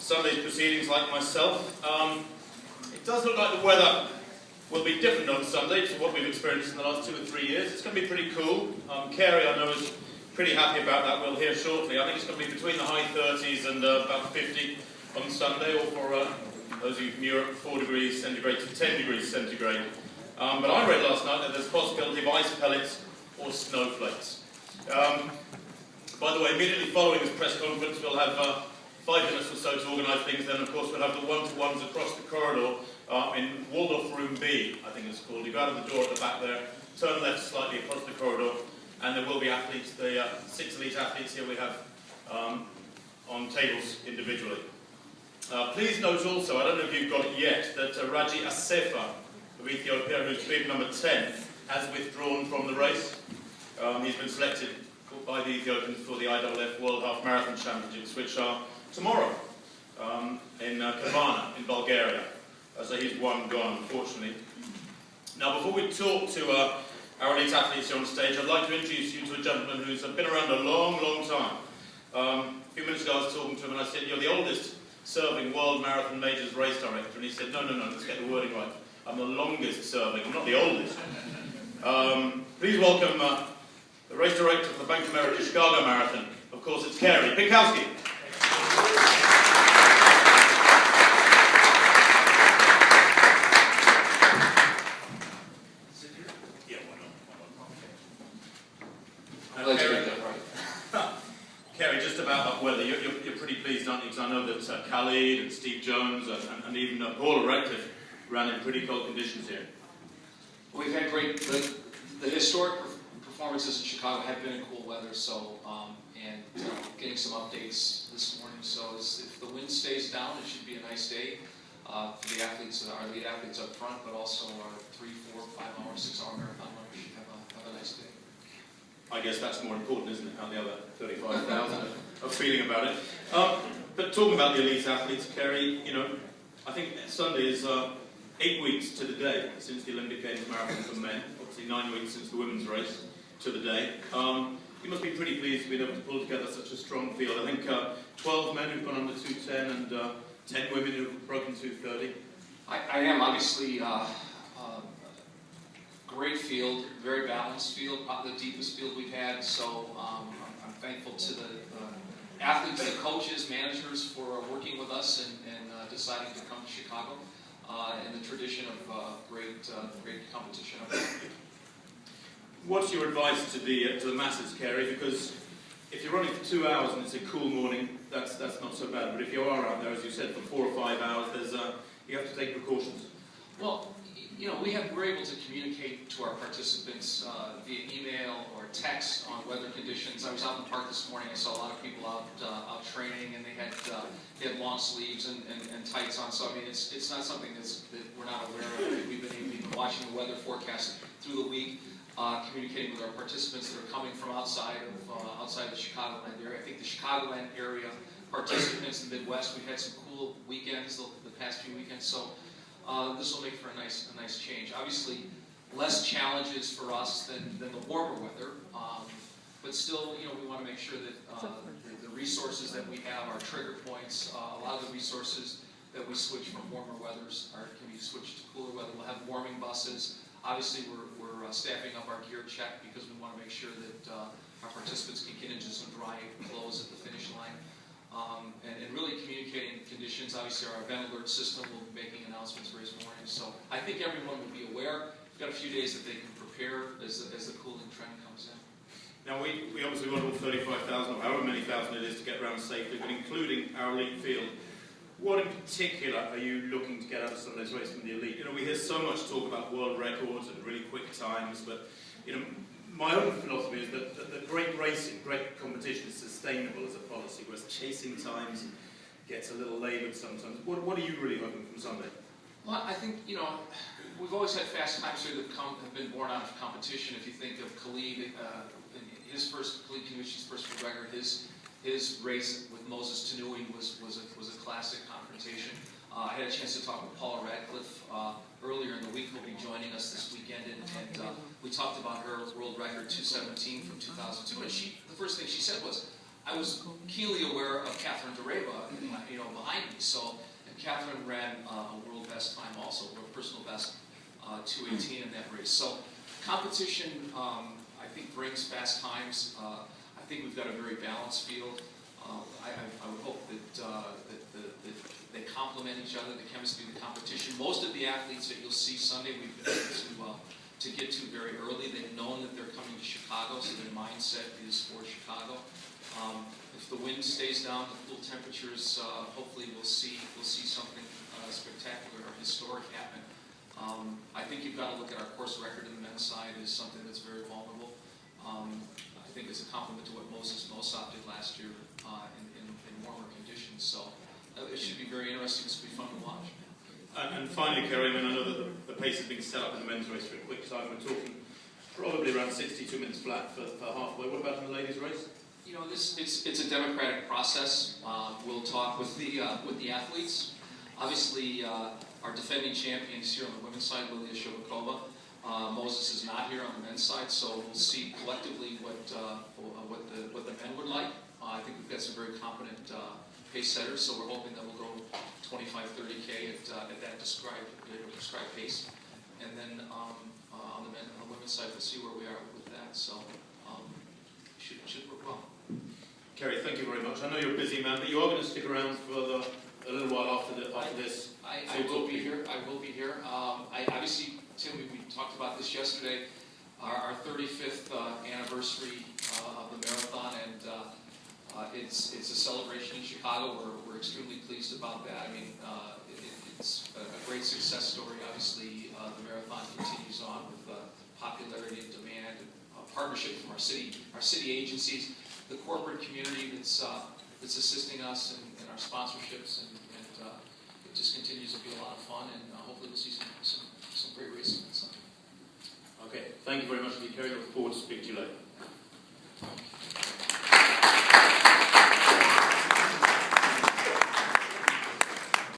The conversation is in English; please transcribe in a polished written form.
Sunday's proceedings like myself. It does look like the weather will be different on Sunday to what we've experienced in the last 2 or 3 years. It's going to be pretty cool. Carey, I know, is pretty happy about that. We'll hear shortly. I think it's going to be between the high 30s and about 50 on Sunday, or for those of you from Europe, 4 degrees centigrade to 10 degrees centigrade. But I read last night that there's a possibility of ice pellets or snowflakes. By the way, immediately following this press conference, we'll have 5 minutes or so to organise things. Then, of course, we'll have the one-to-ones across the corridor in Waldorf Room B, I think it's called. You go out of the door at the back there, turn left slightly across the corridor, and there will be athletes, the 6 elite athletes here we have on tables individually. Please note also, I don't know if you've got it yet, that Raji Asefa of Ethiopia, who's bib number 10, has withdrawn from the race. He's been selected by the Ethiopians for the IAAF World Half Marathon Championships, which are tomorrow in Kavana in Bulgaria. So he's one gone, unfortunately. Now, before we talk to our elite athletes here on stage, I'd like to introduce you to a gentleman who's been around a long, long time. A few minutes ago I was talking to him and I said, "You're the oldest serving World Marathon Majors race director." And he said, no, let's get the wording right. I'm the longest serving, I'm not the oldest. Please welcome the race director for the Bank of America Chicago Marathon. Of course, it's Carey. Pinkowski. Carey, just about that weather, you're pretty pleased, aren't you? Because I know that Khalid and Steve Jones and even Paula Radcliffe ran in pretty cold conditions here. We've had great, the historic performances in Chicago have been in cool weather, so, and getting some updates this morning, so if the wind stays down, it should be a nice day for the athletes, our lead athletes up front, but also our 3, 4, 5 hour, 6 hour marathon runners should have a nice day. I guess that's more important, isn't it, how the other 35,000 are feeling about it. But talking about the elite athletes, Carey, you know, I think Sunday is 8 weeks to the day since the Olympic Games marathon for men, obviously 9 weeks since the women's race to the day. You must be pretty pleased to be able to pull together such a strong field. I think 12 men who've gone under 210 and 10 women who've broken 230. I am, obviously, great field, very balanced field, the deepest field we've had, so I'm thankful to the athletes, the coaches, managers for working with us and deciding to come to Chicago in the tradition of great competition up there. What's your advice to the masses, Carey? Because if you're running for 2 hours and it's a cool morning, that's not so bad. But if you are out there, as you said, for 4 or 5 hours, you have to take precautions. Well, you know, we're able to communicate to our participants via email or text on weather conditions. I was out in the park this morning. I saw a lot of people out training, and they had long sleeves and tights on. So I mean, it's not something that we're not aware of. We've been watching the weather forecast through the week, communicating with our participants that are coming from outside the Chicagoland area. I think the Chicagoland area participants in the Midwest, we've had some cool weekends the past few weekends. So. This will make for a nice change. Obviously, less challenges for us than the warmer weather, but still, you know, we want to make sure that the resources that we have, our trigger points, a lot of the resources that we switch from warmer weathers can be switched to cooler weather. We'll have warming buses. Obviously, we're staffing up our gear check because we want to make sure that our participants can get into some dry clothes at the finish line. And really communicating conditions. Obviously, our event alert system will be making announcements for this morning. So I think everyone will be aware. We've got a few days that they can prepare as the cooling trend comes in. Now, we obviously want all 35,000 or however many thousand it is to get around safely, but including our elite field. What in particular are you looking to get out of Sunday's race from the elite? You know, we hear so much talk about world records and really quick times, but, you know, my own philosophy is that great racing, great competition is sustainable as a policy, whereas chasing times gets a little laboured sometimes. What are you really hoping from Sunday? Well, I think, you know, we've always had fast times here that have been born out of competition. If you think of Khalid, Khalid Kanuchi's first record, his race with Moses Tanui was a classic confrontation. I had a chance to talk with Paula Radcliffe earlier in the week, who'll be joining us this weekend, and we talked about her world record 217 from 2002, and the first thing she said was, I was keenly aware of Catherine Dereva, you know, behind me, So, and Catherine ran a world best time also, a personal best 2:18 in that race. So competition, I think, brings fast times. I think we've got a very balanced field. I would hope that they complement each other, the chemistry of the competition. Most of the athletes that you'll see Sunday, we've been able to get to very early. They've known that they're coming to Chicago, so their mindset is for Chicago. If the wind stays down, the cool temperatures, hopefully we'll see something spectacular or historic happen. I think you've got to look at our course record in the men's side as something that's very vulnerable. I think it's a compliment to what Moses Mosop did last year in warmer conditions. So it should be very interesting. It's going to be fun to watch. And finally, Carey, I know that the pace has been set up in the men's race for a quick time. We're talking probably around 62 minutes flat for halfway. What about in the ladies' race? You know, it's a democratic process. We'll talk with the athletes. Obviously, our defending champions here on the women's side, Lilia Shubakova. Moses is not here on the men's side, so we'll see collectively what the men would like. I think we've got some very competent pace setters, so we're hoping that we'll go 25-30K at that prescribed pace. And then on the women's side, we'll see where we are with that. So should work well. Carey, thank you very much. I know you're a busy man, but you are going to stick around for a little while after this. I will be here. I will be here. Obviously, Tim, we talked about this yesterday. Our 35th anniversary of the marathon, and it's a celebration in Chicago. We're extremely pleased about that. I mean, it's a great success story. Obviously, the marathon continues on with popularity and demand, and partnership from our city agencies, the corporate community that's assisting us in our sponsorships, and it just continues to be a lot of fun, and hopefully we'll see some great racing on Sunday. Okay, thank you very much, Carey. Look forward to speaking to you later.